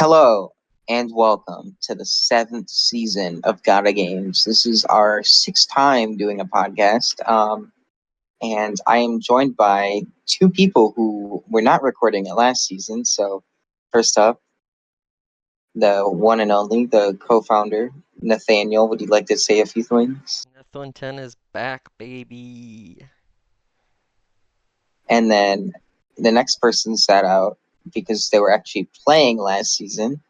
Hello and welcome to the seventh season of Gotta Games. This is our sixth time doing a podcast, and I am joined by two people who were not recording it last season. So, first up, the one and only, the co-founder, Nathaniel. Would you like to say a few things? Nethlin 10 is back, baby. And then the next person sat out because they were actually playing last season,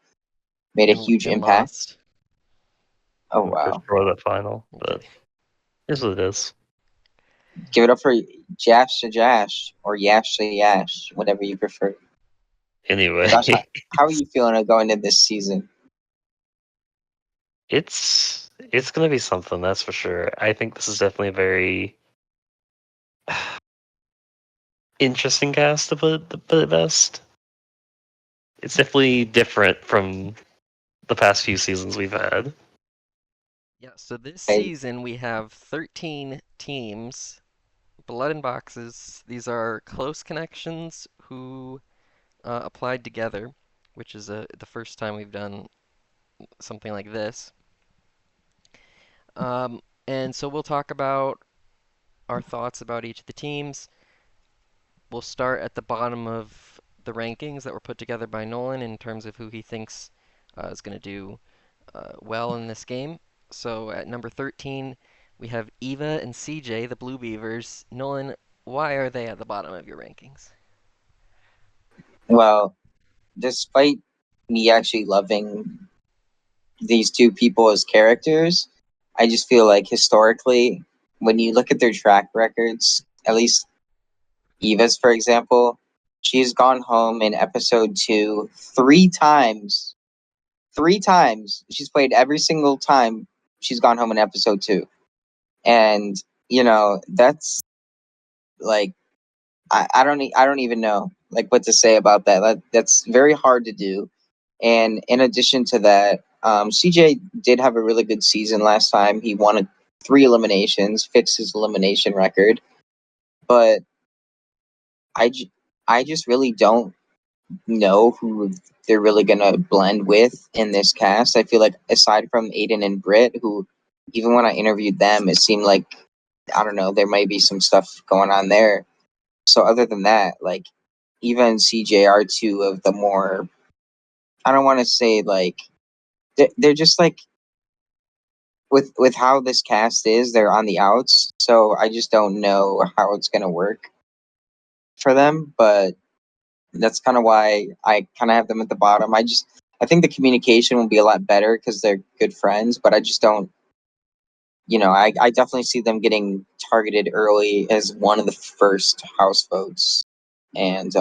made a huge And impact. lost. Oh We pushed wow! for the final, but Okay. here's what it is. Give it up for Jash to Jash or Yash to Yash, whatever you prefer. Anyway, Josh, how are you feeling going into this season? it's gonna be something, that's for sure. I think this is definitely a very interesting cast to put it best. It's definitely different from the past few seasons we've had. Yeah, so this I, season we have 13 teams, blood and boxes. These are close connections who applied together, which is the first time we've done something like this. Um, and so we'll talk about our thoughts about each of the teams. We'll start at the bottom of the rankings that were put together by Nolan in terms of who he thinks is going to do well in this game. So at number 13, we have Eva and Cejay, the Blue Beavers. Nolan, why are they at the bottom of your rankings? well, despite me actually loving these two people as characters, I just feel like historically, when you look at their track records, at least Eva's, for example, she's gone home in episode 2 3 times. 3 times. She's played every single time she's gone home in episode 2. And, that's like I don't even know like what to say about that. That's very hard to do. And in addition to that, CJ did have a really good season last time. He won 3 eliminations, fixed his elimination record. But I, j- I just really don't know who they're really gonna blend with in this cast. I feel like aside from Aidan and Brit, who even when I interviewed them, it seemed like I don't know there might be some stuff going on there. So other than that, like even CJ are two of the more I don't want to say like they're just like with how this cast is, they're on the outs. So I just don't know how it's gonna work for them. But that's kind of why I kind of have them at the bottom. I think the communication will be a lot better because they're good friends. But I just don't. I definitely see them getting targeted early as one of the first house votes. And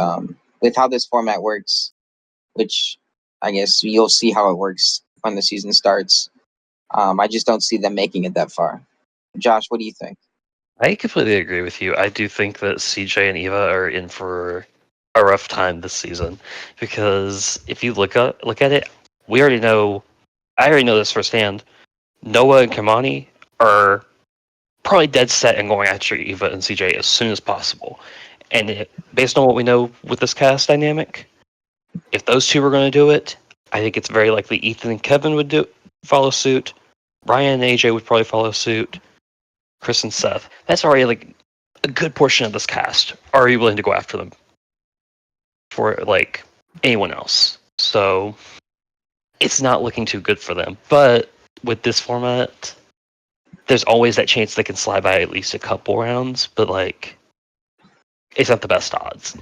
with how this format works, which I guess you'll see how it works when the season starts. I just don't see them making it that far. Josh, what do you think? I completely agree with you. I do think that CJ and Eva are in for a rough time this season because if you look at it, we already know. I already know this firsthand. Noah and Kamani are probably dead set and going after Eva and CJ as soon as possible. And based on what we know with this cast dynamic, if those two were going to do it, I think it's very likely Ethan and Kevin would follow suit. Ryan and AJ would probably follow suit. Chris and Seth. That's already like a good portion of this cast. Are you willing to go after them for like anyone else? So it's not looking too good for them. But with this format, there's always that chance they can slide by at least a couple rounds. But like it's not the best odds.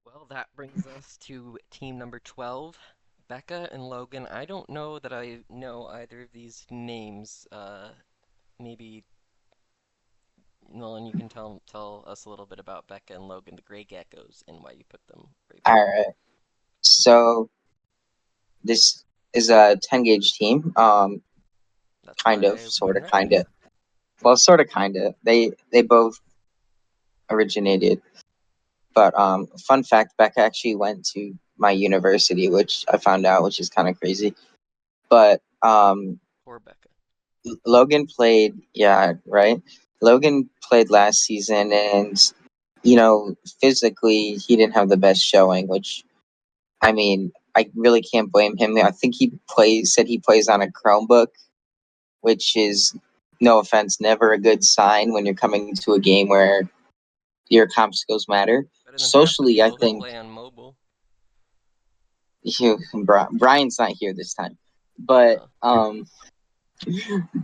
Well, that brings us to team number 12, Becca and Logan. I don't know that I know either of these names. Maybe Nolan, you can tell us a little bit about Becca and Logan, the Gray Geckos, and why you put them where you put All them. right. So this is a 10 gauge team. That's Kind of, why we sort of, kind recommend of. them. Well, sort of, kind of. They both originated. But fun fact: Becca actually went to my university, which I found out, which is kind of crazy. But Poor Becca. Logan played, yeah, right. Logan played last season, and physically he didn't have the best showing, which I mean, I really can't blame him. I think said he plays on a Chromebook, which is, no offense, never a good sign when you're coming to a game where your comp skills matter. Better than half the Socially, I people who think play on mobile. Brian's not here this time, but Oh.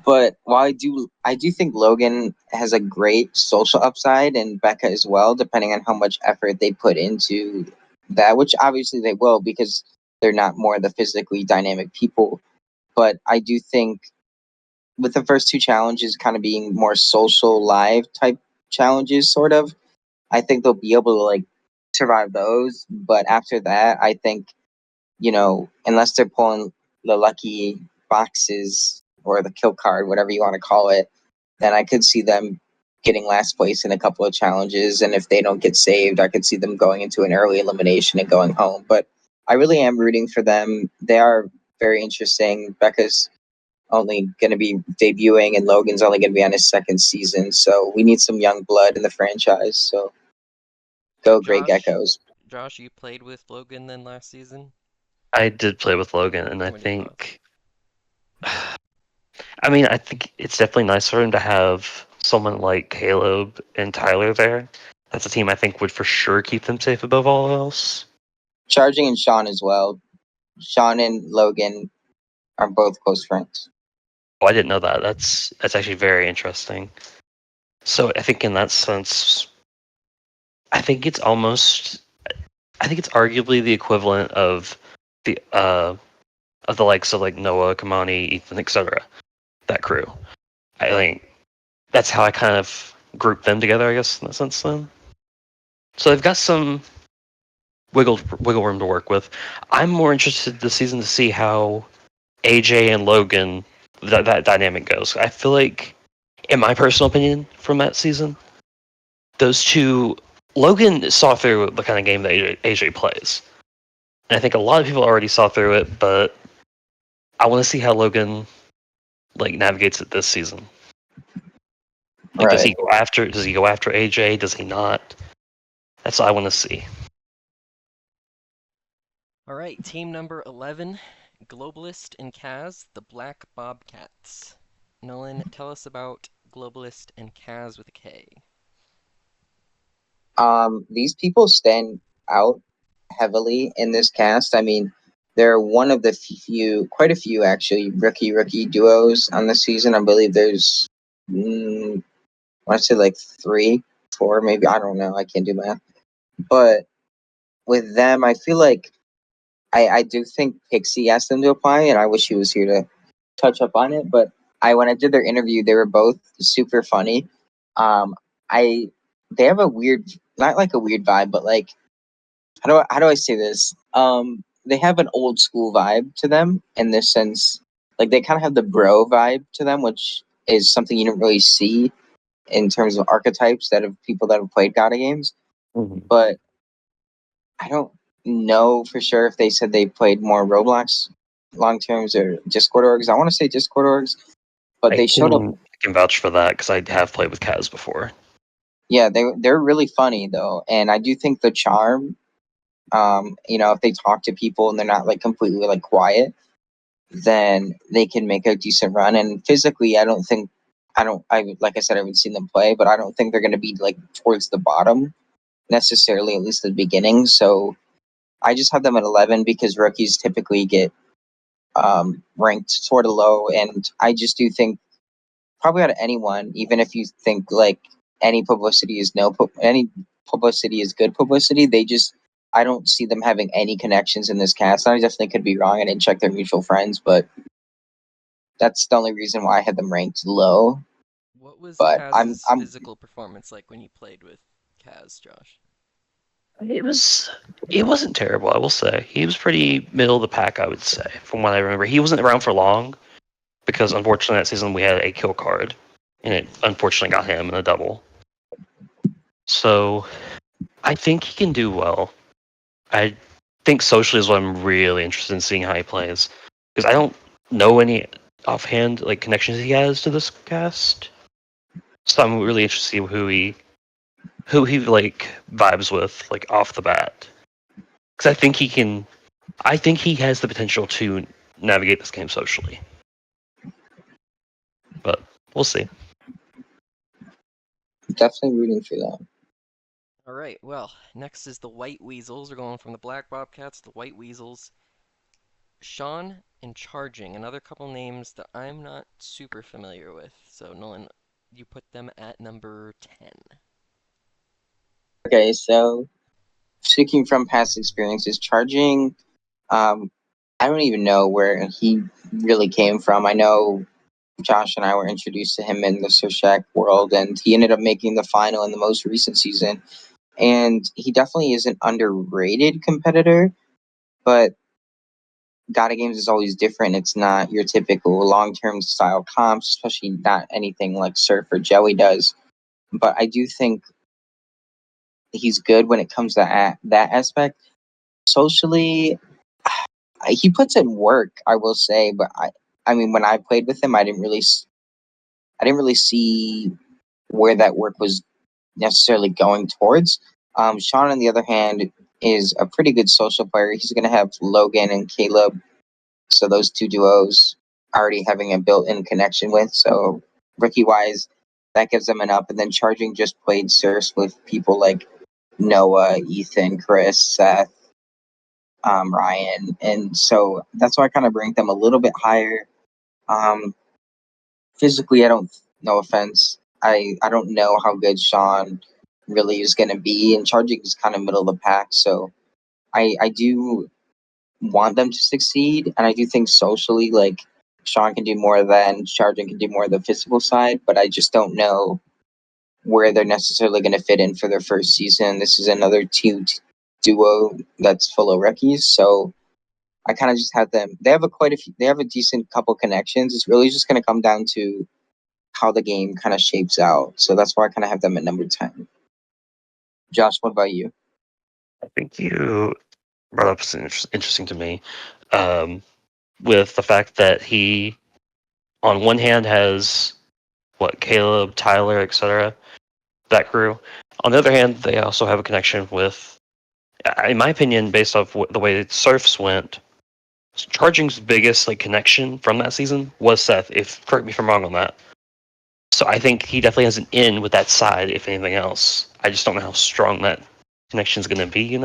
but while I do think Logan has a great social upside, and Becca as well, depending on how much effort they put into that, which obviously they will because they're not more the physically dynamic people. But I do think with the first two challenges kind of being more social live type challenges, sort of, I think they'll be able to like survive those. But after that, I think, unless they're pulling the lucky boxes or the kill card, whatever you want to call it, then I could see them getting last place in a couple of challenges. And if they don't get saved, I could see them going into an early elimination and going home. But I really am rooting for them. They are very interesting. Becca's only going to be debuting, and Logan's only going to be on his second season. So we need some young blood in the franchise. So go, Great Josh, Geckos. Josh, you played with Logan then last season. I did play with Logan, and I What are your thoughts? think, I mean, I think it's definitely nice for him to have someone like Caleb and Tylor there. That's a team I think would for sure keep them safe above all else. Charging and Sean as well. Sean and Logan are both close friends. Oh, I didn't know that. That's actually very interesting. So I think in that sense, I think it's almost, I think it's arguably the equivalent the of the likes of like Noah, Kamani, Ethan, etc. That crew. I think that's how I kind of group them together, I guess, in that sense. Then, so they've got some wiggle room to work with. I'm more interested this season to see how AJ and Logan that dynamic goes. I feel like, in my personal opinion, from that season, those two, Logan saw through the kind of game that AJ plays, and I think a lot of people already saw through it, but I want to see how Logan like navigates it this season. Like, Right. does he go after AJ? Does he not? That's what I want to see. All right, team number 11, Globalist and Kaz, the Black Bobcats. Nolan, tell us about Globalist and Kaz with a K. These people stand out heavily in this cast. I mean, they're one of the quite a few actually, rookie duos on the season. I believe there's, I want to say like 3, 4, maybe. I don't know. I can't do math. But with them, I feel like I do think Pixie asked them to apply, and I wish he was here to touch up on it. But when I did their interview, they were both super funny. Um, I They have a weird, not like a weird vibe, but like, how do I say this? They have an old school vibe to them in this sense. Like they kind of have the bro vibe to them, which is something you don't really see in terms of archetypes that of people that have played God games. Mm-hmm. But I don't know for sure if they said they played more Roblox long terms or Discord orgs. I want to say Discord orgs, but they showed up. I can vouch for that because I have played with Kaz before. Yeah, they're really funny though, and I do think the charm. If they talk to people and they're not like completely like quiet, then they can make a decent run. And physically, I like I said, I haven't seen them play, but I don't think they're going to be like towards the bottom necessarily, at least at the beginning. So I just have them at 11 because rookies typically get ranked sort of low, and I just do think probably out of anyone, even if you think like any publicity is good publicity, I don't see them having any connections in this cast. I definitely could be wrong. I didn't check their mutual friends, but that's the only reason why I had them ranked low. What was But Kaz's physical performance like when you played with Kaz, Josh? It wasn't terrible, I will say. He was pretty middle of the pack, I would say, from what I remember. He wasn't around for long because unfortunately that season we had a kill card, and it unfortunately got him in a double. So I think he can do well. I think socially is what I'm really interested in seeing how he plays because I don't know any offhand like connections he has to this cast. So I'm really interested to see who he like vibes with like off the bat because I think he can I think he has the potential to navigate this game socially, but we'll see. Definitely rooting for that. All right, well, next is the White Weasels. We're going from the Black Bobcats to the White Weasels. Sean and Charging, another couple names that I'm not super familiar with. So, Nolan, you put them at number 10. Okay, so speaking from past experiences, Charging, I don't even know where he really came from. I know Josh and I were introduced to him in the Cejay world, and he ended up making the final in the most recent season. And he definitely is an underrated competitor, but Gata Games is always different. It's not your typical long term style comps, especially not anything like Surf or Joey does. But I do think he's good when it comes to that aspect. Socially, he puts in work, I will say, but I mean, when I played with him, I didn't really see where that work was necessarily going towards. Sean, on the other hand, is a pretty good social player. He's going to have Logan and Caleb, so those two duos already having a built-in connection with. So rookie wise, that gives them an up. And then Charging just played Surf with people like Noah, Ethan, Chris, Seth, Ryan, and so that's why I kind of rank them a little bit higher. Um, Physically, I don't. No offense, I don't know how good Sean really is going to be, and Charging is kind of middle of the pack. So I do want them to succeed, and I do think socially, like Sean can do more than Charging can do more of the physical side, but I just don't know where they're necessarily going to fit in for their first season. This is another duo that's full of rookies, so I kind of just have them. They have a quite a few. They have a decent couple connections. It's really just going to come down to how the game kind of shapes out. So that's why I kind of have them at number 10. Josh, what about you? I think you brought up something interesting to me, with the fact that he, on one hand, has what Caleb, Tylor, etc. That crew. On the other hand, they also have a connection with, in my opinion, based off the way Surfs went. Charging's biggest connection from that season was Seth. If correct me if I'm wrong on that. So I think he definitely has an in with that side. If anything else, I just don't know how strong that connection's going to be.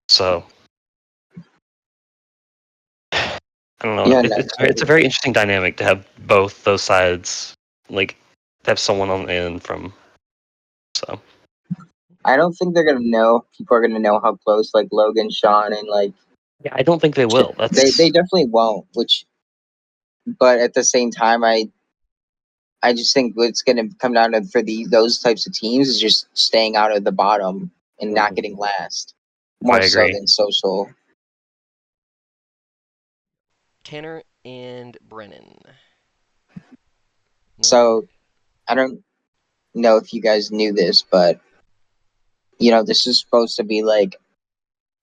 So I don't know. Yeah, no, It's a totally. very interesting dynamic to have both those sides, to have someone on the end from. So I don't think they're gonna know. People are gonna know how close like Logan, Sean, and like yeah, I don't think they will. they That's definitely won't. Which, but at the same time, I just think what's gonna come down to for those types of teams is just staying out of the bottom and not getting last, I more so agree. than social. Tanner and Brennan. Nolan. So I don't know if you guys knew this, but this is supposed to be like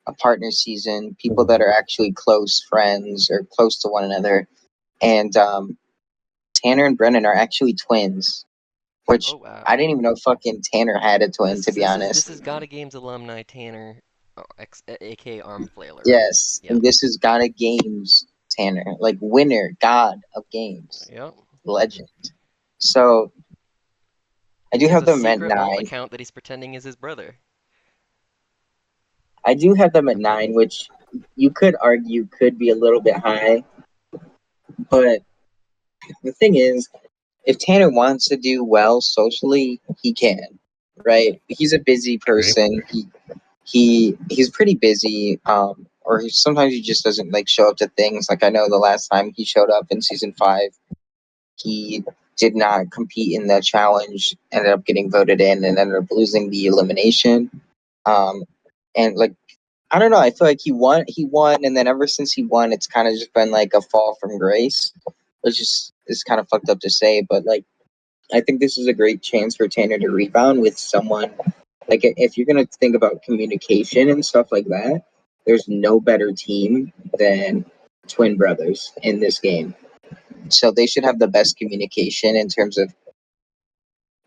a partner season, people that are actually close friends or close to one another. And Tanner and Brennan are actually twins, which Oh wow. I didn't even know fucking Tanner had a twin, to be This honest. is Gotta Games alumni Tanner, aka Arm Flailer, right? Yes, Yep. and this is God of Games, Tanner, like winner, God of Games, Yep. legend. So I do He has have a them at secret alt 9. account that he's pretending is his brother. I do have them at 9, which you could argue could be a little bit high, but the thing is, if Tanner wants to do well socially, he can, right? He's a busy Agree. person. He's pretty busy. Sometimes he just doesn't like show up to things. Like I know the last time he showed up in season 5, he did not compete in the challenge. Ended up getting voted in and ended up losing the elimination. Um, and like I don't know, I feel like he won. He won, and then ever since he won, it's kind of just been like a fall from grace, which is kind of fucked up to say, but like I think this is a great chance for Tanner to rebound with someone. Like, if you're going to think about communication and stuff like that, there's no better team than twin brothers in this game. So they should have the best communication in terms of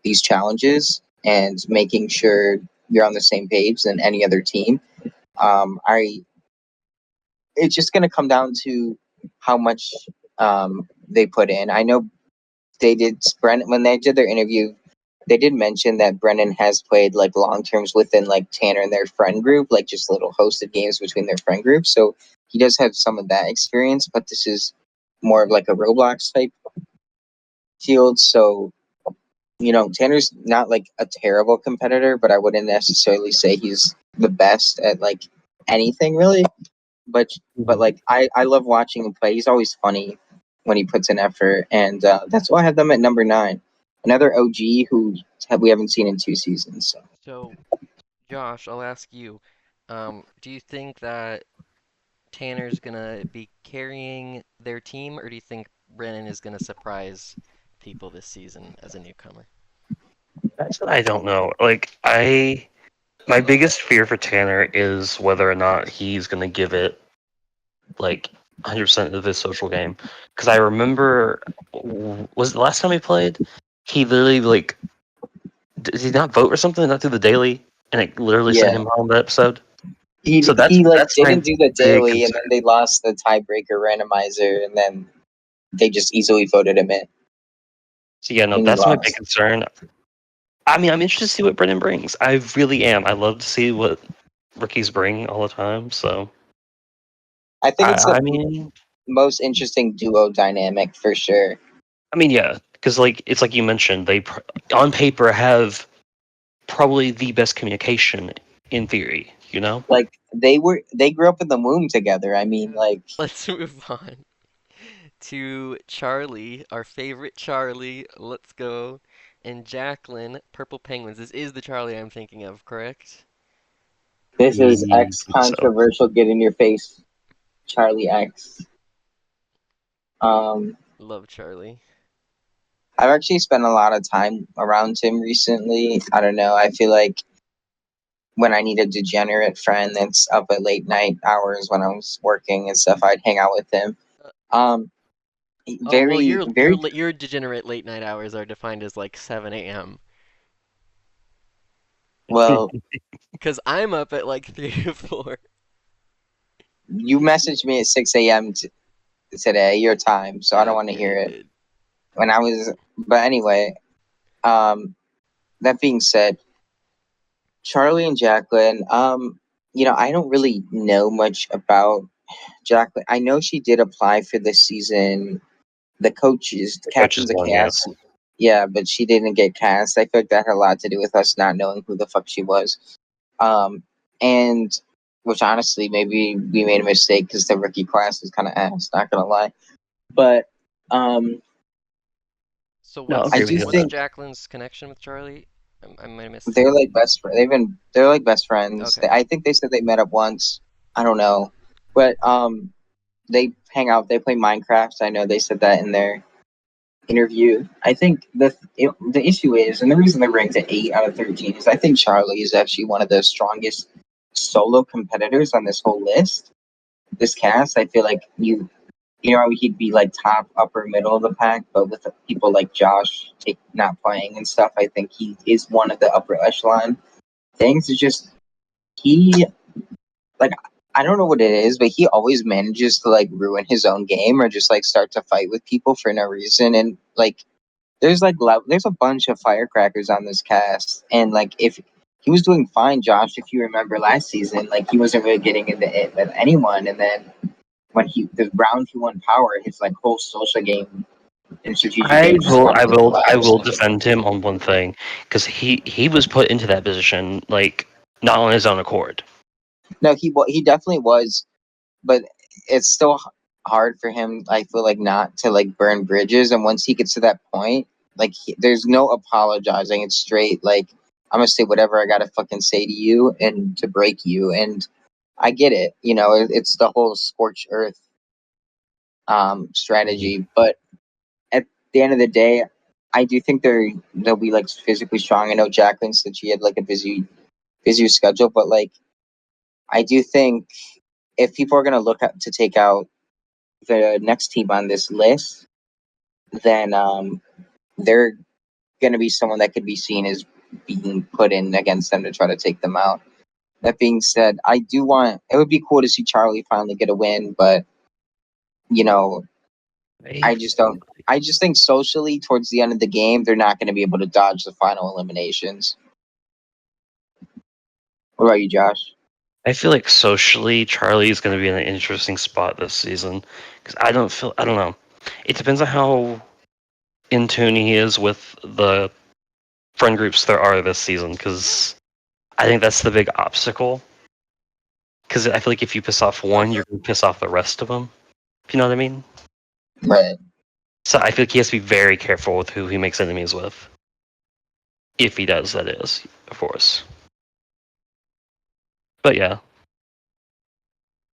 these challenges and making sure you're on the same page than any other team. I it's just gonna come down to how much they put in. I know they did Brennan when they did their interview. They did mention that Brennan has played like long terms within like Tanner and their friend group, like just little hosted games between their friend group. So he does have some of that experience, but this is more of like a Roblox type field. So, Tanner's not like a terrible competitor, but I wouldn't necessarily say he's the best at like anything really. But like I love watching him play. He's always funny when he puts in effort, and that's why I have them at number 9. Another OG who we haven't seen in 2 seasons. So So, Josh, I'll ask you, do you think that Tanner's gonna be carrying their team, or do you think Brennan is gonna surprise people this season as a newcomer? That's what I don't know. My biggest fear for Tanner is whether or not he's gonna give it like 100% of his social game. Because I remember, was it the last time he played? He literally did he not vote or something? Not do the daily, and it literally sent yeah, him home that episode. he So he like that's my didn't do the big daily, and concern. then they lost the tiebreaker randomizer, and then they just easily voted him in, So yeah, no, and he that's my big lost. concern. I mean, I'm interested to see what Brennan brings. I really am. I love to see what rookies bring all the time. So I think it's the I mean, most interesting duo dynamic for sure. yeah, because it's like you mentioned, on paper have probably the best communication in theory. You know, Like they grew up in the womb together. I mean, like Let's move on to Charlie, our favorite Charlie. Let's go. And Jackalyn, Purple Penguins. This is the Charlie I'm thinking of, correct? this is I X think so. controversial. Get in your face, Charlie X. Um, Love Charlie. I've actually spent a lot of time around him recently. I don't know. I feel like when I need a degenerate friend that's up at late night hours when I was working and stuff, I'd hang out with him. Uh, Um, oh well, very, very your degenerate late night hours are defined as like 7 a.m. well. Because I'm up at like 3 to 4. You messaged me at 6 a.m. Today, your time, so I don't Yeah, want to yeah, hear you it. did. When I was, but anyway, um, that being said, Charlie and Jackalyn, I don't really know much about Jackalyn. I know she did apply for this season. The coaches, the The coach is captain's a one, yeah. cast. Yeah, but she didn't get cast. I feel like that had a lot to do with us not knowing who the fuck she was. And which honestly, maybe we made a mistake because the rookie class was kind of ass. Not gonna lie, but um, So No, I'll I agree with do you on what's that. think Jacqueline's connection with Charlie? I might have missed it. they're like best. They're like best friends. Okay. I think they said they met up once. I don't know, but they hang out. They play Minecraft. I know they said that in their interview. I think the issue is, and the reason they're ranked at 8 out of 13 is I think Charlie is actually one of the strongest solo competitors on this whole list. This cast, I feel like he'd be like top upper middle of the pack, but with people like Josh not playing and stuff, I think he is one of the upper echelon things. It's just he like I don't know what it is, but he always manages to like ruin his own game or just like start to fight with people for no reason. And like there's a bunch of firecrackers on this cast, and like if he was doing fine, Josh, if you remember last season, like he wasn't really getting into it with anyone, and then when the round he won power, his like whole social game and strategic game just kind of I will collapsed. defend him on one thing because he was put into that position not on his own accord. No, he definitely was, but it's still hard for him. I feel like not to like burn bridges, and once he gets to that point, like there's no apologizing. It's straight like I'm gonna say whatever I gotta fucking say to you and to break you, and I get it. It's the whole scorched earth strategy, but at the end of the day, I do think they'll be like physically strong. I know Jacqueline said she had like a busy schedule, but like I do think if people are gonna look at to take out the next team on this list, then they're gonna be someone that could be seen as being put in against them to try to take them out. That being said, it would be cool to see Charlie finally get a win, but you know, I just don't. I just think socially, towards the end of the game, they're not going to be able to dodge the final eliminations. What about you, Josh? I feel like socially, Charlie is going to be in an interesting spot this season because I don't know. It depends on how in tune he is with the friend groups there are this season because I think that's the big obstacle. Because I feel like if you piss off one, you're going to piss off the rest of them. If you know what I mean? Right. So I feel like he has to be very careful with who he makes enemies with. If he does, that is, of course. But yeah.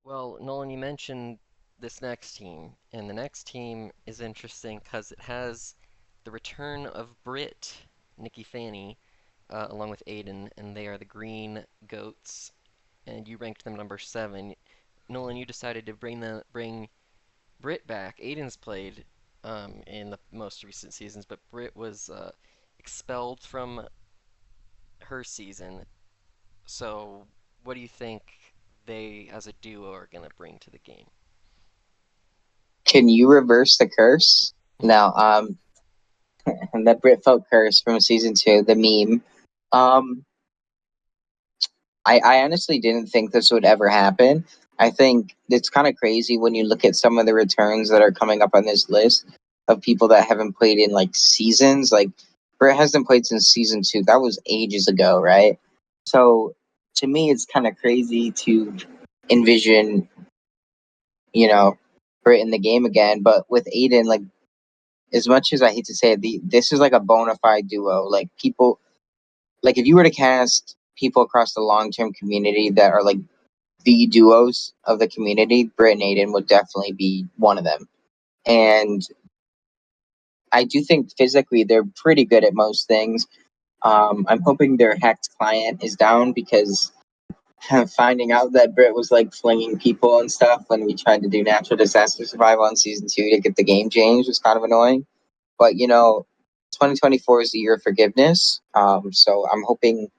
Well, Nolan, you mentioned this next team, and the next team is interesting because it has the return of Brit, Nikki Fanny, along with Aidan, and they are the Green Goats, and you ranked them number 7. Nolan, you decided to bring Brit back. Aidan's played in the most recent seasons, but Brit was expelled from her season. So, what do you think they, as a duo, are going to bring to the game? Can you reverse the curse? No. The Brit folk curse from season 2, the meme. Um, I honestly didn't think this would ever happen. I think it's kind of crazy when you look at some of the returns that are coming up on this list of people that haven't played in like seasons. Like Brit hasn't played since season 2. That was ages ago, right? So to me, it's kind of crazy to envision, Brit in the game again. But with Aidan, like as much as I hate to say it, this is like a bona fide duo. Like people, like if you were to cast people across the long term community that are like the duos of the community, Brit and Aidan would definitely be one of them. And I do think physically they're pretty good at most things. I'm hoping their hacked client is down because finding out that Brit was like flinging people and stuff when we tried to do natural disaster survival on season 2 to get the game changed was kind of annoying. But 2024 is the year of forgiveness. So I'm hoping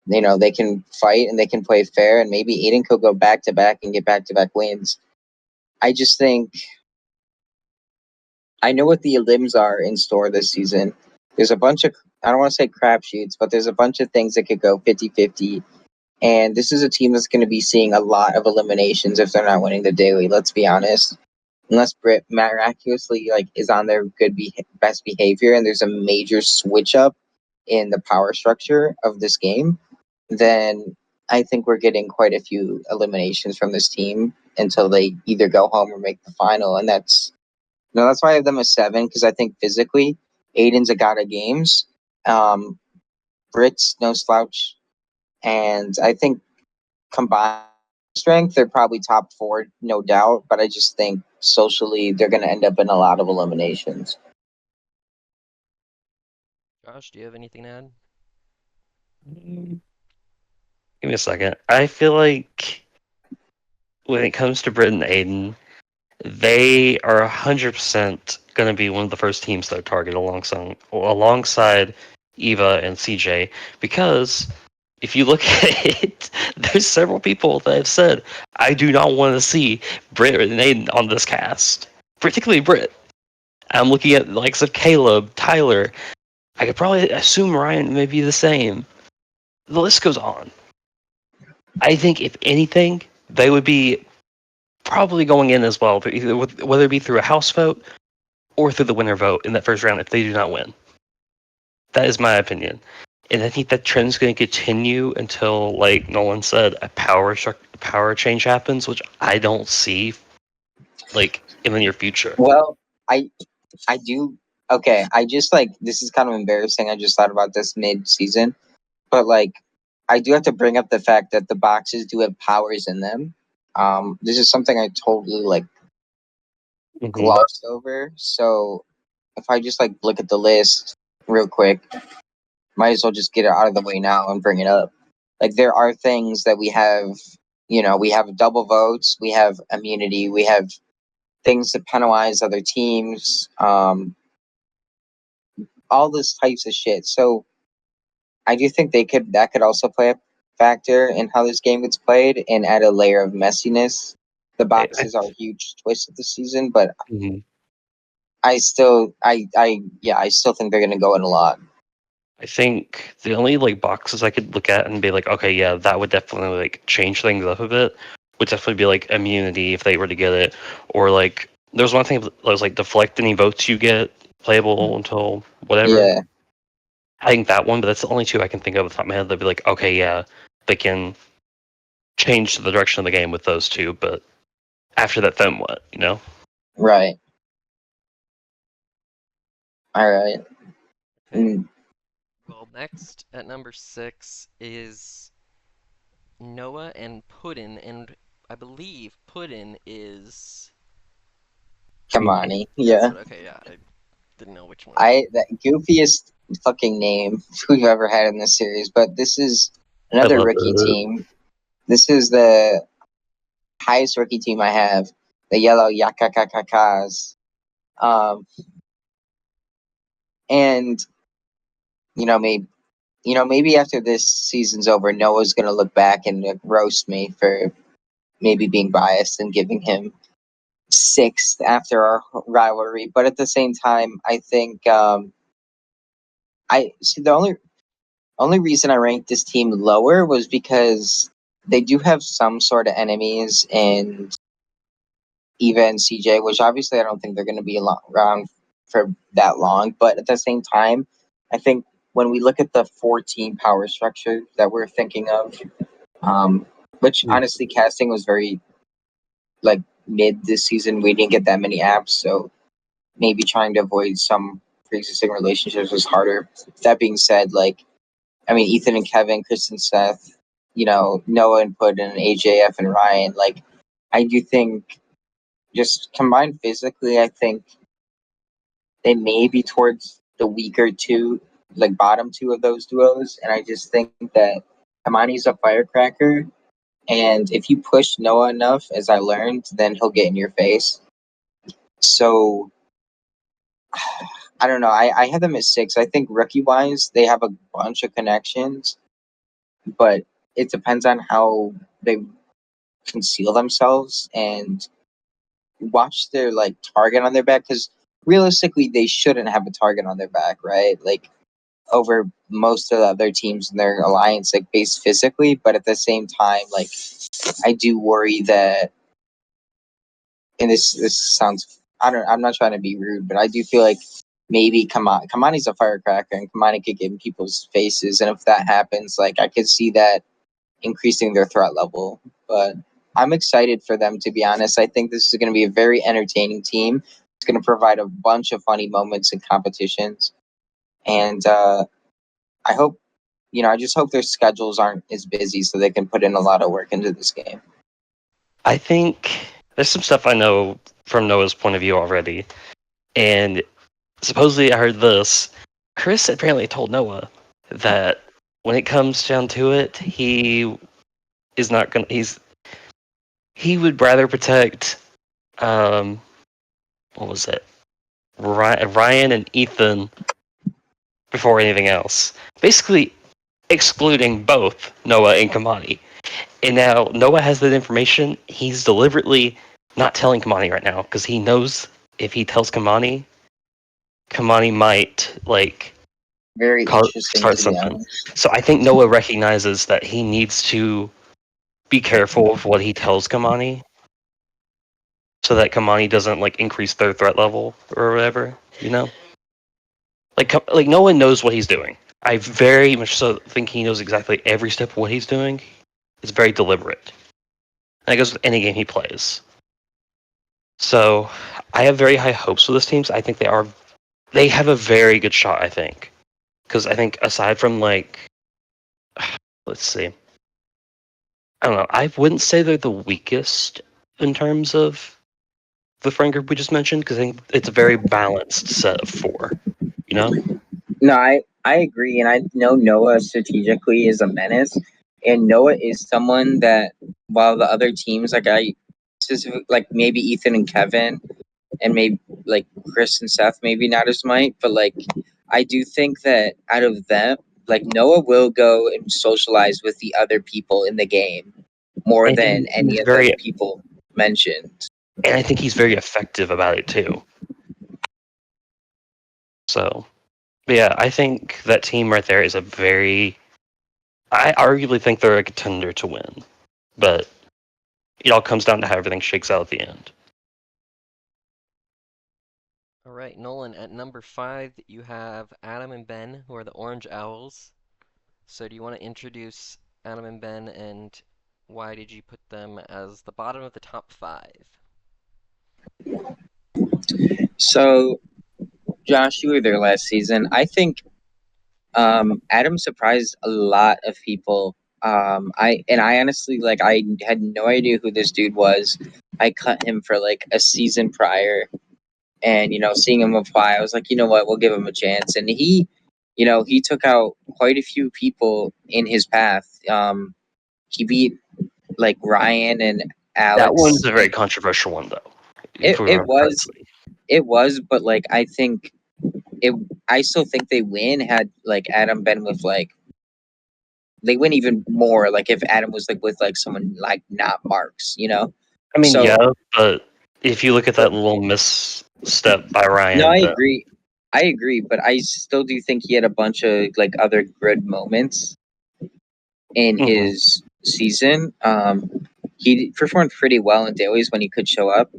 they can fight and they can play fair, and maybe Aidan could go back to back and get back to back wins. I just think I know what the limbs are in store this season. There's a bunch of, I don't want to say crapshoots, but there's a bunch of things that could go 50-50. And this is a team that's going to be seeing a lot of eliminations if they're not winning the daily, let's be honest. Unless Brit miraculously is on their best behavior and there's a major switch up in the power structure of this game, then I think we're getting quite a few eliminations from this team until they either go home or make the final. And that's why I have them as 7, because I think physically, Aidan's a god of games. Brit's no slouch. And I think combined strength, they're probably top 4, no doubt. But I just think socially, they're going to end up in a lot of eliminations. Josh, do you have anything to add? Give me a second. I feel like when it comes to Brit and Aidan, they are 100% going to be one of the first teams that are targeted alongside Eva and Cejay, because if you look at it, there's several people that have said, I do not want to see Brit and Aidan on this cast, particularly Brit. I'm looking at the likes of Caleb, Tylor. I could probably assume Ryan may be the same. The list goes on. I think, if anything, they would be probably going in as well, whether it be through a house vote or through the winner vote in that first round if they do not win. That is my opinion. And I think that trend is going to continue until, like Nolan said, a power change happens, which I don't see in the near future. Well, I do. Okay, I just this is kind of embarrassing. I just thought about this mid season, but I do have to bring up the fact that the boxes do have powers in them. This is something I totally Mm-hmm. glossed over. So if I just look at the list real quick, might as well just get it out of the way now and bring it up. There are things that we have. We have double votes, we have immunity, we have things to penalize other teams. All this types of shit. So I do think that could also play factor in how this game gets played and add a layer of messiness. The I, boxes are a huge twist of the season, but mhm. I still I still think they're gonna go in a lot. I think the only like boxes I could look at and be like, okay, yeah, that would definitely like change things up a bit. Would definitely be like immunity if they were to get it, or like there's one thing that was like deflect any votes you get playable until whatever. Yeah, I think that one, but that's the only two I can think of off the top of my head. They'd be like, okay, yeah, they can change the direction of the game with those two, but after that, then what? You know? right. All right. Okay. Mm, Well, next at number 6 is Noah and Pudn, and I believe Pudn is. Kamani. That's Yeah. what. Okay, yeah, I didn't know which one. That goofiest fucking name we've ever had in this series, but this is I another love rookie it. team. This is the highest rookie team I have. The yellow Yakakakakas. Um, and you know, maybe after this season's over, Noah's gonna look back and roast me for maybe being biased and giving him sixth after our rivalry. But at the same time, I think I see the only reason I ranked this team lower was because they do have some sort of enemies in Eva and Cejay, which obviously I don't think they're going to be around for that long. But at the same time, I think when we look at the 14 power structure that we're thinking of, which Mm. honestly casting was very like mid this season, we didn't get that many apps, so maybe trying to avoid some pre-existing relationships was harder. That being said, like I mean, Ethan and Kevin, Chris and Seth, Noah and Pudn, AJF and Ryan. Like, I do think just combined physically, I think they may be towards the weaker two, like bottom two of those duos. And I just think that Amani's a firecracker. And if you push Noah enough, as I learned, then he'll get in your face. So I don't know. I had them at 6. I think rookie wise, they have a bunch of connections, but it depends on how they conceal themselves and watch their like target on their back, because realistically they shouldn't have a target on their back, right? Like over most of the other teams in their alliance, like based physically. But at the same time, like I do worry that, and this sounds, I'm not trying to be rude, but I do feel like maybe Kamani's a firecracker and Kamani could get in people's faces, and if that happens, like I could see that increasing their threat level. But I'm excited for them, to be honest. I think this is going to be a very entertaining team. It's going to provide a bunch of funny moments and competitions. And I hope, I just hope their schedules aren't as busy so they can put in a lot of work into this game. I think there's some stuff I know from Noah's point of view already, and supposedly I heard this. Chris apparently told Noah that when it comes down to it, he is not gonna. He would rather protect. What was it? Ryan and Ethan before anything else. Basically, excluding both Noah and Kamani. And now Noah has that information. He's deliberately not telling Kamani right now because he knows if he tells Kamani, Kamani might like Very interesting, start to be something. honest. So I think Noah recognizes that he needs to be careful of what he tells Kamani, so that Kamani doesn't like increase their threat level or whatever. You know, like Noah knows what he's doing. I very much so think he knows exactly every step of what he's doing. It's very deliberate, and it goes with any game he plays. So I have very high hopes for this team. So I think they have a very good shot. I think because I think aside from like, let's see, I don't know. I wouldn't say they're the weakest in terms of the friend group we just mentioned because I think it's a very balanced set of four. You know? No, I agree, and I know Noah strategically is a menace, and Noah is someone that, while the other teams, like I specific, like maybe Ethan and Kevin, and maybe like Chris and Seth, maybe not as much, but like I do think that out of them, Like Noah will go and socialize with the other people in the game more And than any he's of the very, people mentioned. and I think he's very effective about it too. So, but yeah, I think that team right there is a very. I arguably think they're a contender to win, but it all comes down to how everything shakes out at the end. All right, Nolan, at number 5, you have Adam and Ben, who are the Orange Owls. So do you want to introduce Adam and Ben, and why did you put them as the bottom of the top 5? So, Josh, you were there last season. I think Adam surprised a lot of people. I honestly like I had no idea who this dude was. I cut him for like a season prior, and seeing him apply, I was like, you know what, we'll give him a chance. And he took out quite a few people in his path. He beat like Ryan and That one's Alex. a very controversial one, though. If It we it remember was correctly. it was, but like I think it. I still think they win had like Adam been with like they win even more like if Adam was like with like someone like not Marks. I mean, So yeah, but if you look at that little misstep by no, Ryan, I then agree. I agree, but I still do think he had a bunch of like other good moments in mhm. his season. He performed pretty well in dailies when he could show up.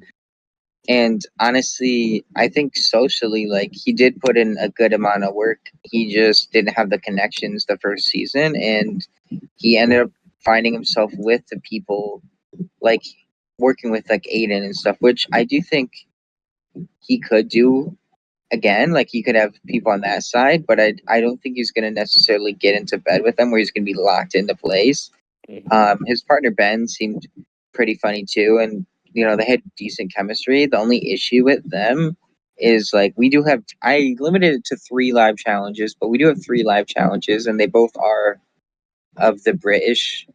And honestly, I think socially, like he did put in a good amount of work. He just didn't have the connections the first season, and he ended up finding himself with the people like working with like Aidan and stuff, which I do think he could do again. Like he could have people on that side, but I don't think he's gonna necessarily get into bed with them where he's gonna be locked into place. His partner Ben seemed pretty funny too, and they had decent chemistry. The only issue with them is like we do have. I limited it to 3 live challenges, but we do have 3 live challenges, and they both are of the British.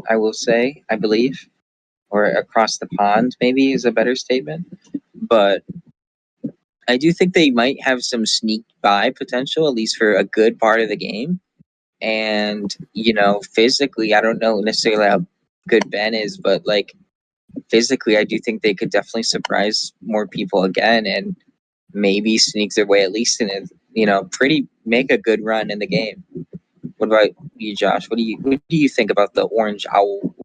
I will say, I believe, or across the pond, maybe is a better statement. But I do think they might have some sneak by potential, at least for a good part of the game. And physically, I don't know necessarily how good Ben is, but like physically, I do think they could definitely surprise more people again and maybe sneak their way at least in it. Pretty make a good run in the game. What about you, Josh? What do you think about the Orange Owl?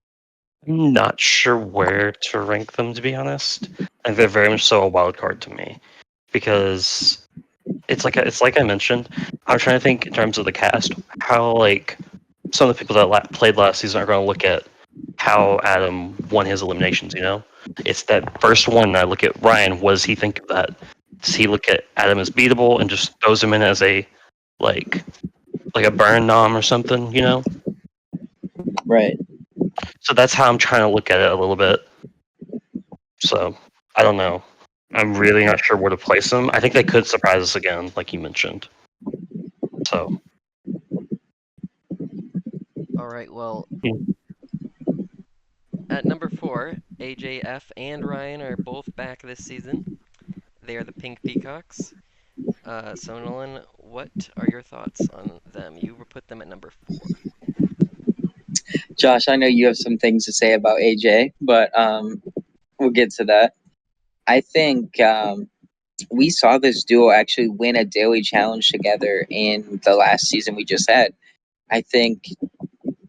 I'm not sure where to rank them, to be honest. I think they're very much so a wild card to me because it's like I mentioned. I'm trying to think in terms of the cast, how like some of the people that played last season are going to look at how Adam won his eliminations. It's that first one. I look at Ryan. What does he think of that? Does he look at Adam as beatable and just throws him in as a like like a burn nom or something? Right. So that's how I'm trying to look at it a little bit. So I don't know. I'm really not sure where to place them. I think they could surprise us again, like you mentioned. So All right, well, hmm. at number 4, AJF and Ryan are both back this season. They are the Pink Peacocks. So Nolan, what are your thoughts on them? You put them at number 4. Josh, I know you have some things to say about AJ, but we'll get to that. I think we saw this duo actually win a daily challenge together in the last season we just had. I think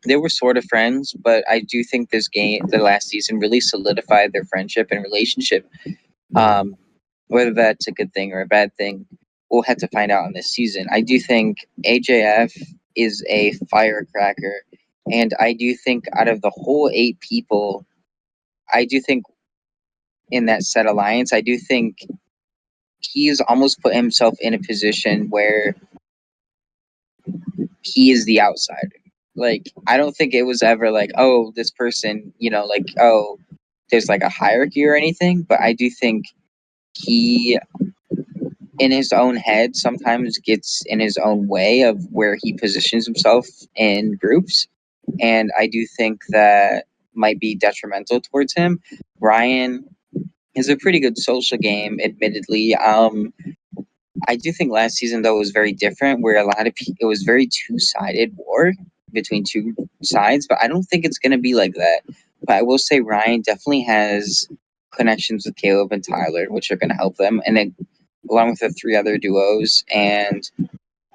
they were sort of friends, but I do think the last season, really solidified their friendship and relationship. Um, whether that's a good thing or a bad thing, we'll have to find out in this season. I do think AJF is a firecracker, and I do think out of the whole 8 people, I do think in that set alliance, I do think he's almost put himself in a position where he is the outsider. Like, I don't think it was ever like, oh, this person, like, oh, there's like a hierarchy or anything, but I do think he, in his own head, sometimes gets in his own way of where he positions himself in groups. And I do think that might be detrimental towards him. Ryan is a pretty good social game, admittedly. I do think last season though was very different, where a lot of it was very two-sided war between two sides. But I don't think it's gonna be like that. But I will say Ryan definitely has connections with Caleb and Tylor, which are gonna help them, and then along with the three other duos. And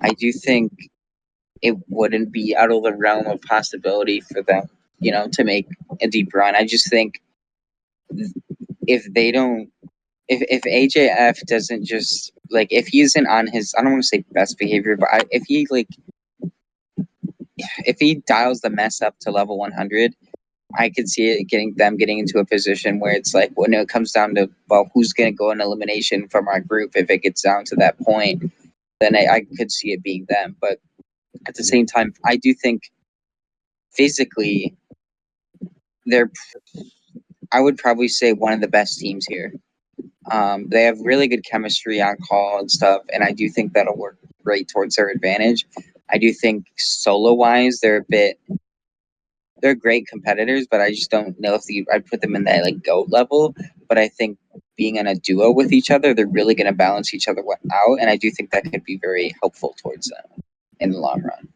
I do think it wouldn't be out of the realm of possibility for them, to make a deep run. I just think if they don't, if AJF doesn't just like if he isn't on his, I don't want to say best behavior, but if he dials the mess up to level 100, I could see it getting into a position where it's like when it comes down to, well, who's going to go in elimination from our group, if it gets down to that point, then I could see it being them. But at the same time, I do think physically they're, I would probably say, one of the best teams here. They have really good chemistry on call and stuff, and I do think that'll work great towards their advantage. I do think solo wise, they're great competitors, but I just don't know if I'd put them in that like GOAT level. But I think being in a duo with each other, they're really going to balance each other out, and I do think that could be very helpful towards them in the long run.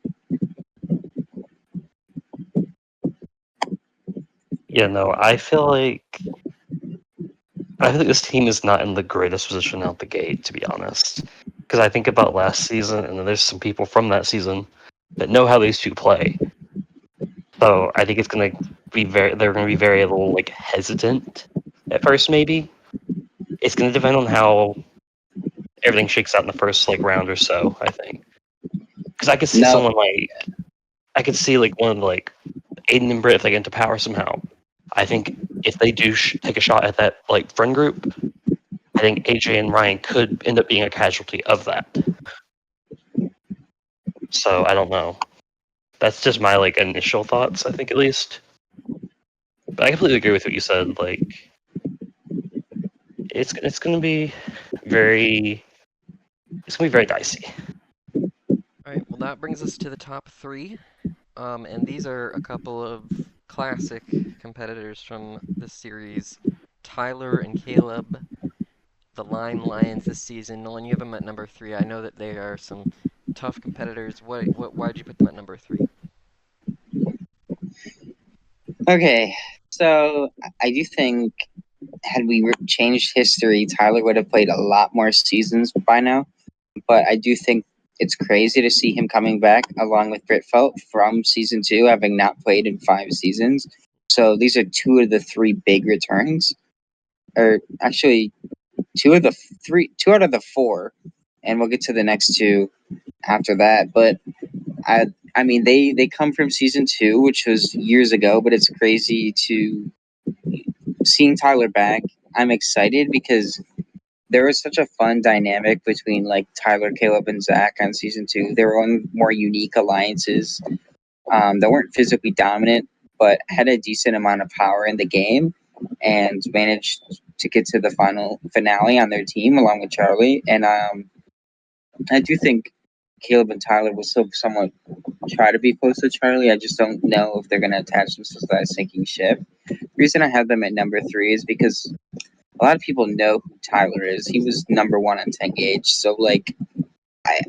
Yeah, no, I feel like this team is not in the greatest position out the gate, to be honest. Because I think about last season, and then there's some people from that season that know how these two play. So I think it's gonna be they're gonna be very little like hesitant at first. Maybe it's gonna depend on how everything shakes out in the first like round or so. I think because I could see No, someone like I could see like one of like Aidan and Brit if they get into power somehow. I think if they do take a shot at that like friend group, I think AJ and Ryan could end up being a casualty of that. So I don't know. That's just my like initial thoughts. I think at least, but I completely agree with what you said. Like it's gonna be very dicey. All right, well, that brings us to the top three. And these are a couple of classic competitors from this series. Tylor and Caleb, the Lime Lions this season. Nolan, you have them at number three. I know that they are some tough competitors. Why did you put them at number three? okay. So I do think had we changed history, Tylor would have played a lot more seasons by now. But I do think it's crazy to see him coming back along with Brit from season two, having not played in 5 seasons. So these are two of the three big returns, or actually two out of the four, and we'll get to the next two after that. But I, I mean, they come from season two, which was years ago, but it's crazy to seeing Tylor back. I'm excited because there was such a fun dynamic between like Tylor, Caleb, and Zach on season two. They were on more unique alliances that weren't physically dominant, but had a decent amount of power in the game and managed to get to the finale on their team along with Charlie. And I do think Caleb and Tylor will still somewhat try to be close to Charlie. I just don't know if they're going to attach themselves to that sinking ship. The reason I have them at number three is because a lot of people know who Tylor is. He was number one on 10 gauge. So like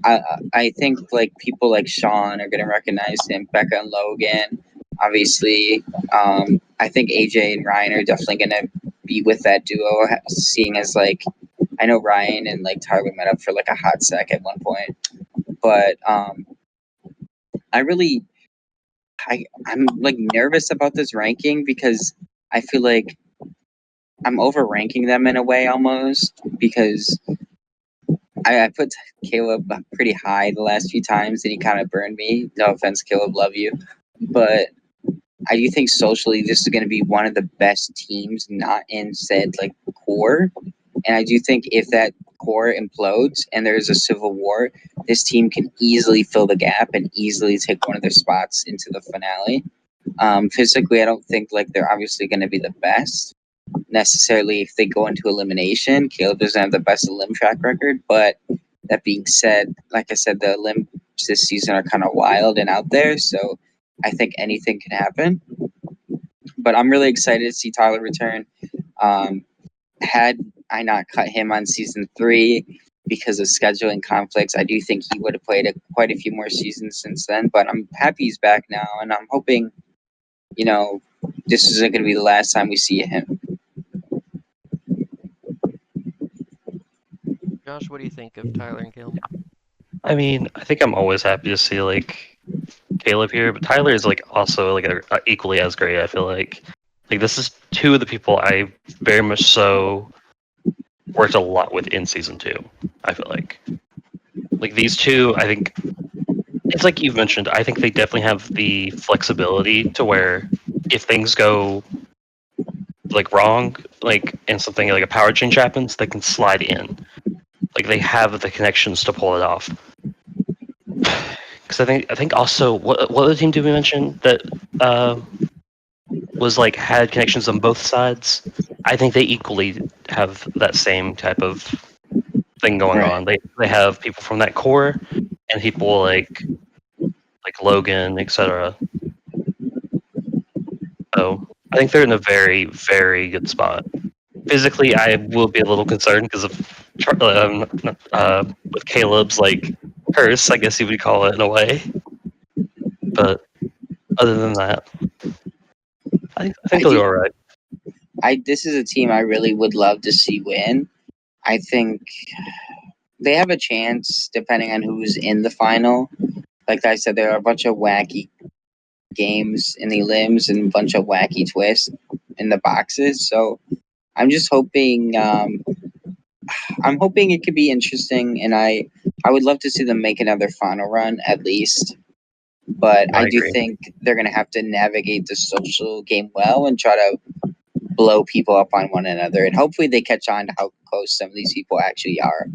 I think like people like Sean are gonna recognize him. Becca and Logan, obviously. I think AJ and Ryan are definitely gonna be with that duo. Seeing as like I know Ryan and like Tylor met up for like a hot sec at one point, but I really I'm like nervous about this ranking because I feel like I'm over ranking them in a way almost because I put Caleb pretty high the last few times and he kind of burned me. No offense, Caleb, love you. But I do think socially this is going to be one of the best teams not in said like core. And I do think if that core implodes and there's a civil war, this team can easily fill the gap and easily take one of their spots into the finale. Physically, I don't think like they're obviously going to be the best necessarily if they go into elimination. Caleb doesn't have the best limb track record, but that being said, like I said, the limbs this season are kind of wild and out there, so I think anything can happen. But I'm really excited to see Tylor return. Had I not cut him on season three, because of scheduling conflicts. I do think he would have played quite a few more seasons since then, but I'm happy he's back now, and I'm hoping, this isn't going to be the last time we see him. Josh, what do you think of Tylor and Caleb? I mean, I think I'm always happy to see like Caleb here, but Tylor is like also like equally as great. I feel like this is two of the people I very much so worked a lot with in season 2. I feel like these two, I think it's like you've mentioned. I think they definitely have the flexibility to where if things go like wrong, like and something like a power change happens, they can slide in. Like they have the connections to pull it off. Because I think also what other team did we mention that was like had connections on both sides? I think they equally have that same type of thing going Right. on. They have people from that core and people like Logan, etc. So I think they're in a very, very good spot. Physically, I will be a little concerned because of with Caleb's like curse, I guess you would call it in a way. But other than that, I I think they'll be do. all right. This is a team I really would love to see win. I think they have a chance depending on who's in the final. Like I said, there are a bunch of wacky games in the limbs and a bunch of wacky twists in the boxes. So I'm just hoping. I'm hoping it could be interesting, and I would love to see them make another final run at least. But No, I I do agree. think they're going to have to navigate the social game well and try to blow people up on one another, and hopefully they catch on to how close some of these people actually are.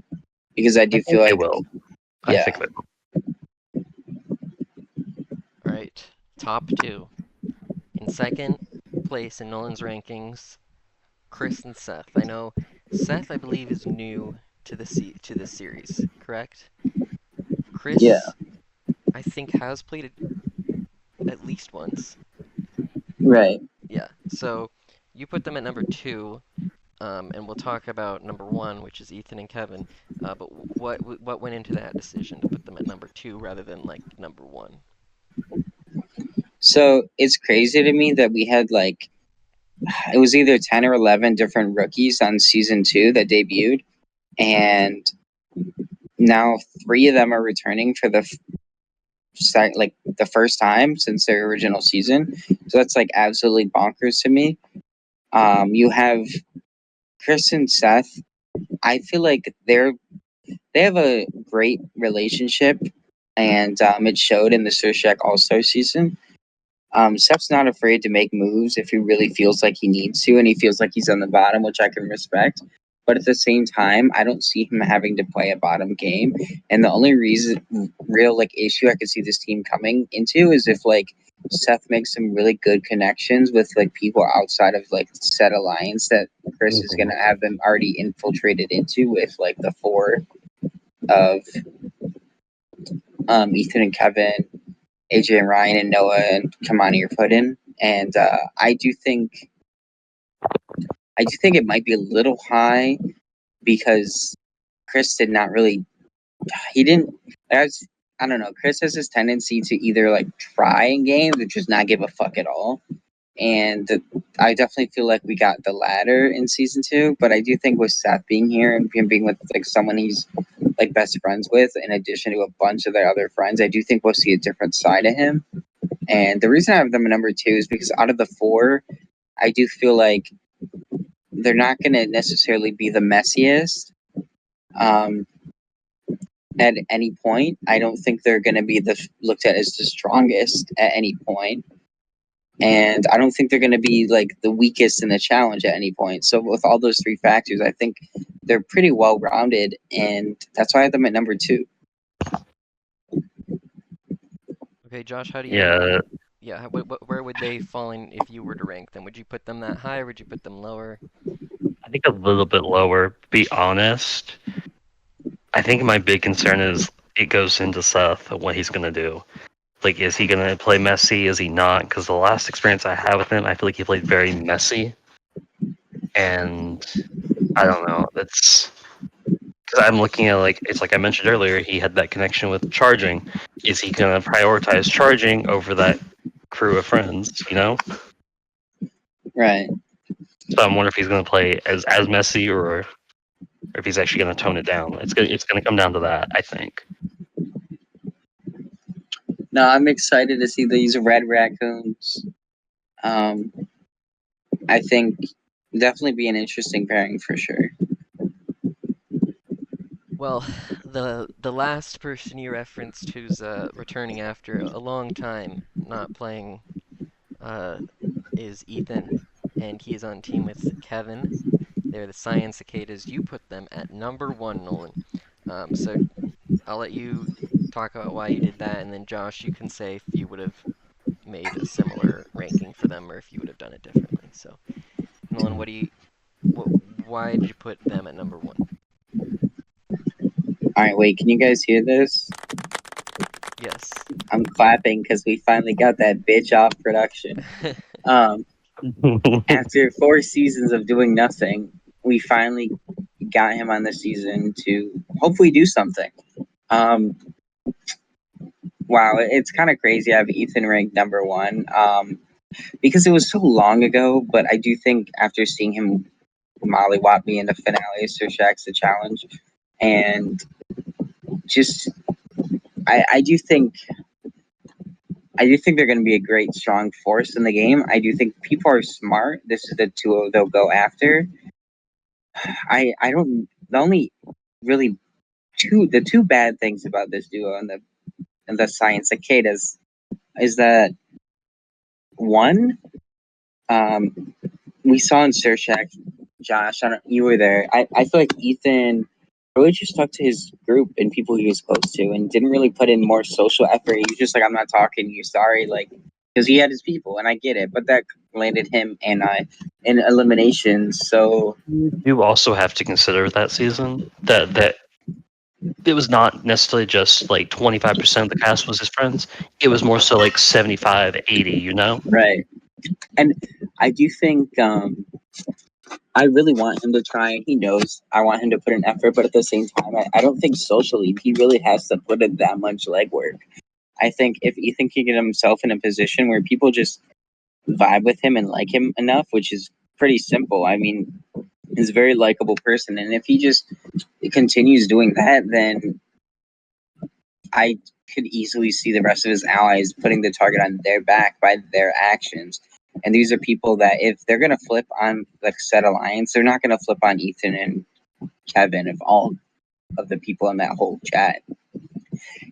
Because I I do feel think they like, will. I yeah, think they will. All right, top 2. In second place in Nolan's rankings, Chris and Seth. I know Seth, I believe, is new to to this series, correct? yeah, Chris, I think, has played it at least once. right. Yeah, so you put them at number 2, and we'll talk about number 1, which is Ethan and Kevin. But what went into that decision to put them at number 2 rather than like number 1? So it's crazy to me that we had like it was either 10 or 11 different rookies on season 2 that debuted, and now 3 of them are returning for the first time since their original season. So that's like absolutely bonkers to me. You have Chris and Seth. I feel like they have a great relationship, and it showed in the Surshak All Star season. Seth's not afraid to make moves if he really feels like he needs to, and he feels like he's on the bottom, which I can respect. But at the same time, I don't see him having to play a bottom game. And the only real like issue I could see this team coming into is if like Seth makes some really good connections with like people outside of like set alliance that Chris is Mhm. gonna have them already infiltrated into with like the 4 of Ethan and Kevin, AJ and Ryan and Noah and Kamani or Pudn. And I do think it might be a little high because Chris did not really he didn't as I don't know, Chris has this tendency to either like try in games or just not give a fuck at all. And I definitely feel like we got the latter in season 2, but I do think with Seth being here and him being with like someone he's like best friends with, in addition to a bunch of their other friends, I do think we'll see a different side of him. And the reason I have them at number 2 is because out of the 4, I do feel like they're not going to necessarily be the messiest um, at any point. I don't think they're going to be looked at as the strongest at any point, and I don't think they're going to be like the weakest in the challenge at any point. So with all those 3 factors, I think they're pretty well rounded, and that's why I have them at number 2. Okay, Josh, how do you? Yeah, Yeah, where would they fall in if you were to rank them? Would you put them that high, or would you put them lower? I think a little bit lower. Be honest. I think my big concern is it goes into Seth and what he's gonna do. Like, is he gonna play messy? Is he not? Because the last experience I had with him, I feel like he played very messy, and I don't know. That's Because I'm looking at it's like I mentioned earlier, he had that connection with charging. Is he going to prioritize charging over that crew of friends? Right. So I'm wondering if he's going to play as messy or if he's actually going to tone it down. It's going to come down to that, I think. No, I'm excited to see these red raccoons. I think definitely be an interesting pairing for sure. Well, the last person you referenced who's returning after a long time not playing is Ethan, and he's on team with Kevin. They're the Science Cicadas. You put them at number one, Nolan. So I'll let you talk about why you did that, and then Josh, you can say if you would have made a similar ranking for them or if you would have done it differently. So, Nolan, why did you put them at number one? All right, wait, can you guys hear this? Yes. I'm clapping because we finally got that bitch off production. After 4 seasons of doing nothing, we finally got him on the season to hopefully do something. Um, wow, it's kind of crazy. I have Ethan ranked number one because it was so long ago. But I do think after seeing him mollywop me in the finale of Sir Shaq's The Challenge, and just I do think they're going to be a great, strong force in the game. I do think people are smart. This is the duo they'll go after. I don't. The only really the two bad things about this duo and the Science Cicadas is that one, we saw in Sir Shaq, Josh. You were there. I feel like Ethan really just stuck to his group and people he was close to, and didn't really put in more social effort. He was just like, "I'm not talking to you, sorry," like because he had his people, and I get it, but that landed him and I in eliminations. So You also have to consider that season that it was not necessarily just 25% of the cast was his friends. It was more so 75, 80. right, and I do think I really want him to try. He knows I want him to put an effort, but at the same time, I don't think socially he really has to put in that much legwork. I think if Ethan can get himself in a position where people just vibe with him and like him enough, which is pretty simple. I mean, he's a very likable person, and if he just continues doing that, then I could easily see the rest of his allies putting the target on their back by their actions. And these are people that if they're gonna flip on like said alliance, they're not gonna flip on Ethan and Kevin of all of the people in that whole chat.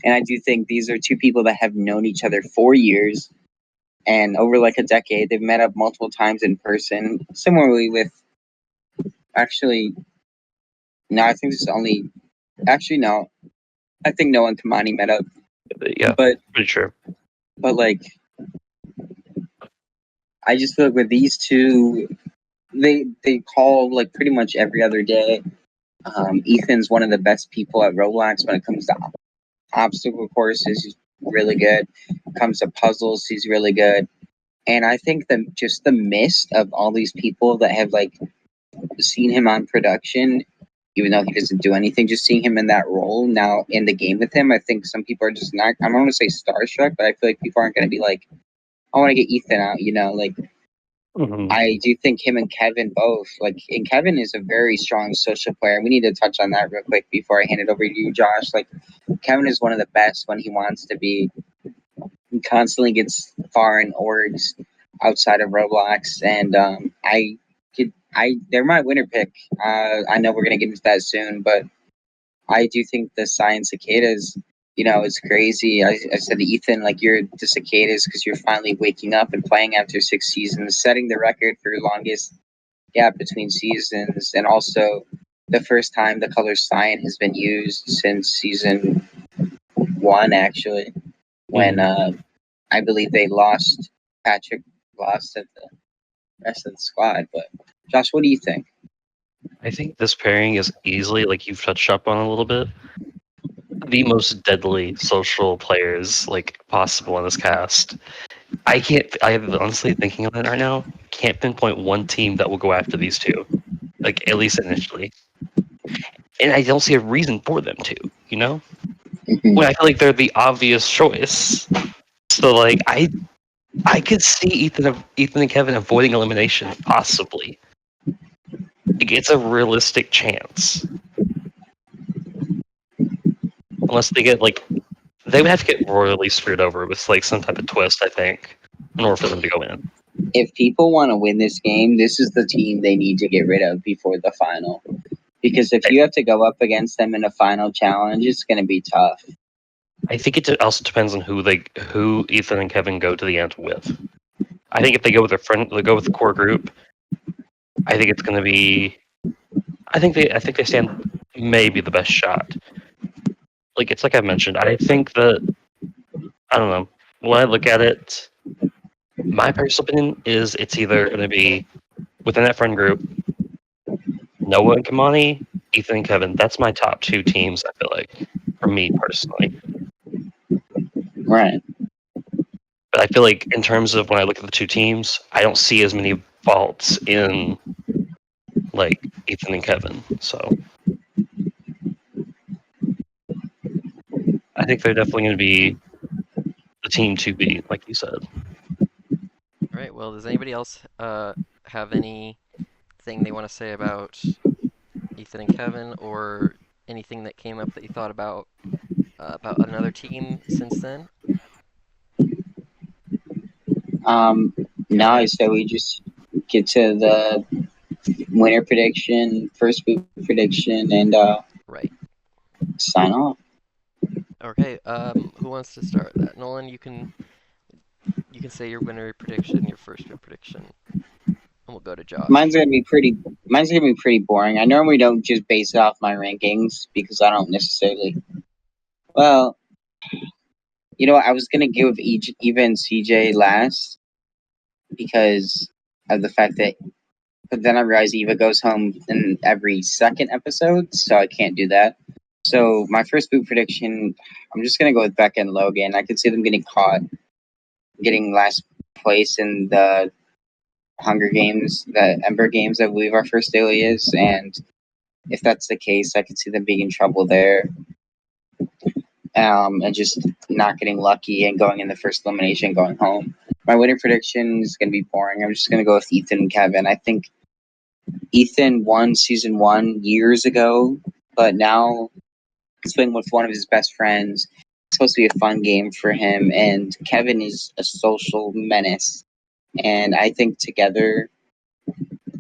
And I do think these are two people that have known each other for years and over like a decade. They've met up multiple times in person. Similarly with actually no, I think this is only actually no. I think Noah and Kamani met up. Yeah, But pretty sure. like I just feel like with these two they call like pretty much every other day. Ethan's one of the best people at Roblox when it comes to obstacle courses. He's really good. Comes to puzzles, he's really good. And I think that just the mist of all these people that have like seen him on production, even though he doesn't do anything, just seeing him in that role now in the game with him, I think some people are just not. I don't want to say starstruck, but I feel like people aren't going to be like, I want to get Ethan out. Like Mm-hmm. I do think him and Kevin both like, and Kevin is a very strong social player. We need to touch on that real quick before I hand it over to you, Josh. Like Kevin is one of the best when he wants to be. He constantly gets far in orgs outside of Roblox, and they're my winner pick. I know we're gonna get into that soon, but I do think the Science Cicadas, it's crazy. I said to Ethan, like, you're the cicadas because you're finally waking up and playing after 6 seasons, setting the record for longest gap between seasons, and also the first time the color cyan has been used since season one, actually, when I believe they lost, Patrick lost at the rest of the squad. But Josh, what do you think? I think this pairing is easily, like you've touched up on a little bit, the most deadly social players possible in this cast. I can't. I have honestly thinking of it right now. Can't pinpoint one team that will go after these two. At least initially. and I don't see a reason for them to. You know, Mhm. when I feel like they're the obvious choice. So like I could see Ethan and Kevin avoiding elimination possibly. Like, it's a realistic chance, unless they get like they would have to get royally screwed over with like some type of twist. I think in order for them to go in. If people want to win this game, this is the team they need to get rid of before the final. Because if you have to go up against them in a final challenge, it's going to be tough. I think it also depends on who Ethan and Kevin go to the end with. I think if they go with their friend, they go with the core group. I think it's going to be. I think they stand maybe the best shot. Like it's like I mentioned. I think that I don't know. When I look at it, my personal opinion is it's either going to be within that friend group, Noah and Kamani, Ethan and Kevin. That's my top two teams. I feel like for me personally. Right. But I feel like in terms of when I look at the two teams, I don't see as many faults in like Ethan and Kevin. So I think they're definitely going to be the team to beat, like you said. All right. Well, does anybody else have anything they want to say about Ethan and Kevin, or anything that came up that you thought about another team since then? Um, Go now I ahead. say we just get to the winner prediction, first boot prediction, and Right. sign off. Okay. Who wants to start that? Nolan, you can say your winner prediction, your first round prediction, and we'll go to Mine's Josh. gonna be pretty. Mine's gonna be pretty boring. I normally don't just base it off my rankings because I don't necessarily. Well, you know what? I was gonna give each even CJ last because of the fact that, but then I realized Eva goes home in every second episode, so I can't do that. So my first boot prediction, I'm just gonna go with Becca and Logan. I could see them getting caught, getting last place in the Hunger Games, the Ember Games, I believe our first daily is, and if that's the case, I could see them being in trouble there, and just not getting lucky and going in the first elimination, going home. My winning prediction is going to be boring. I'm just going to go with Ethan and Kevin. I think Ethan won season 1 years ago, but now he's playing with one of his best friends. It's supposed to be a fun game for him, and Kevin is a social menace. And I think together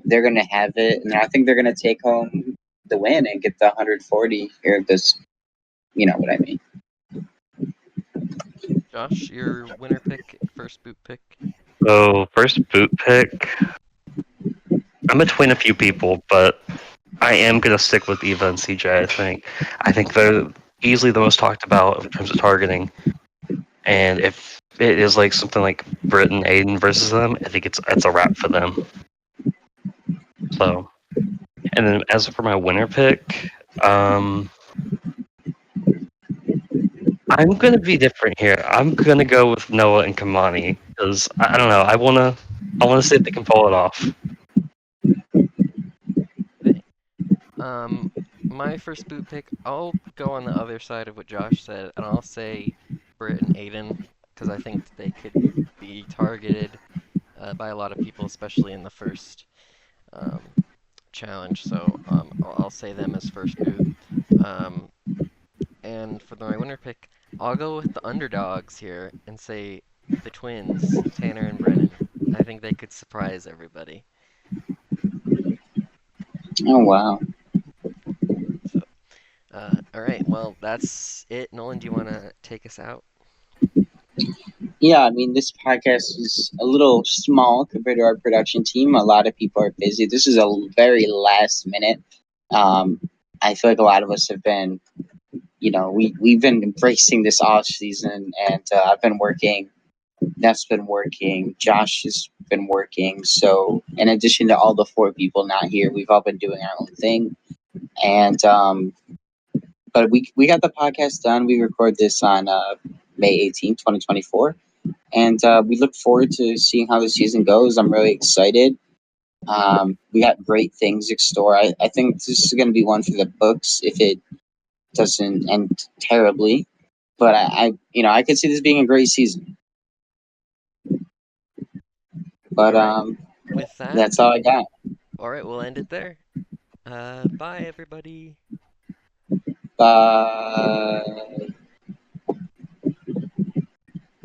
they're going to have it, and I think they're going to take home the win and get the 140 or this. You know what I mean? Josh, your winner pick, first boot pick. So first boot pick, I'm between a few people, but I am gonna stick with Eva and CJ. I think they're easily the most talked about in terms of targeting. And if it is like something like Brit and Aidan versus them, I think it's a wrap for them. So, and then as for my winner pick, I'm gonna be different here. I'm gonna go with Noah and Kamani because I don't know. I wanna see if they can pull it off. Okay. Um, my first boot pick, I'll go on the other side of what Josh said, and I'll say Brit and Aidan, because I think that they could be targeted by a lot of people, especially in the first um, challenge. So I'll say them as first boot. Um, and for my winner pick, I'll go with the underdogs here and say the twins, Tanner and Brennan. I think they could surprise everybody. Oh wow. So, all right, well, that's it. Nolan, do you want to take us out? Yeah, I mean, this podcast is a little small compared to our production team. A lot of people are busy. This is a very last minute. Um, I feel like a lot of us have been, we've been embracing this off season, and I've been working. Neff's been working. Josh has been working. So, in addition to all the 4 people not here, we've all been doing our own thing. And but we got the podcast done. We record this on May 18th, 2024. And we look forward to seeing how the season goes. I'm really excited. We got great things in store. I think this is going to be one for the books if it doesn't end terribly. But I could see this being a great season. But All right. With that, that's all I got. all right, we'll end it there. Bye everybody. Bye.